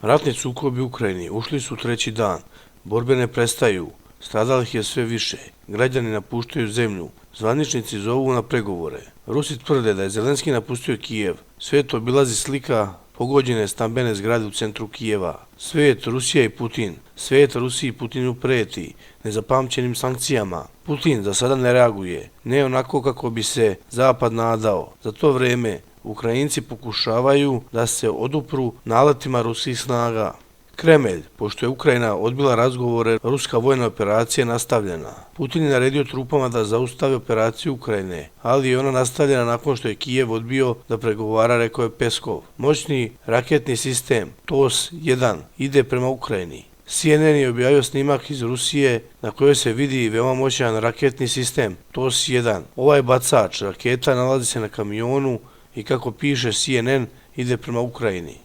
Ratni sukobi u Ukrajini ušli su treći dan, borbe ne prestaju, stradalih je sve više, građani napuštaju zemlju, zvaničnici zovu na pregovore. Rusi tvrde da je Zelenski napustio Kijev, svijet obilazi slika pogođene stambene zgrade u centru Kijeva. Svijet, Rusija i Putin. Svijet, Rusiji i Putinu preti nezapamćenim sankcijama. Putin za sada ne reaguje, ne onako kako bi se Zapad nadao. Za to vreme Ukrajinci pokušavaju da se odupru naletima ruskih snaga. Kremelj, pošto je Ukrajina odbila razgovore, ruska vojna operacija je nastavljena. Putin je naredio trupama da zaustave operaciju Ukrajine, ali je ona nastavljena nakon što je Kijev odbio da pregovara, rekao je Peskov. Moćni raketni sistem TOS-1 ide prema Ukrajini. CNN je objavio snimak iz Rusije na kojoj se vidi veoma moćan raketni sistem TOS-1. Ovaj bacač raketa nalazi se na kamionu i kako piše CNN ide prema Ukrajini.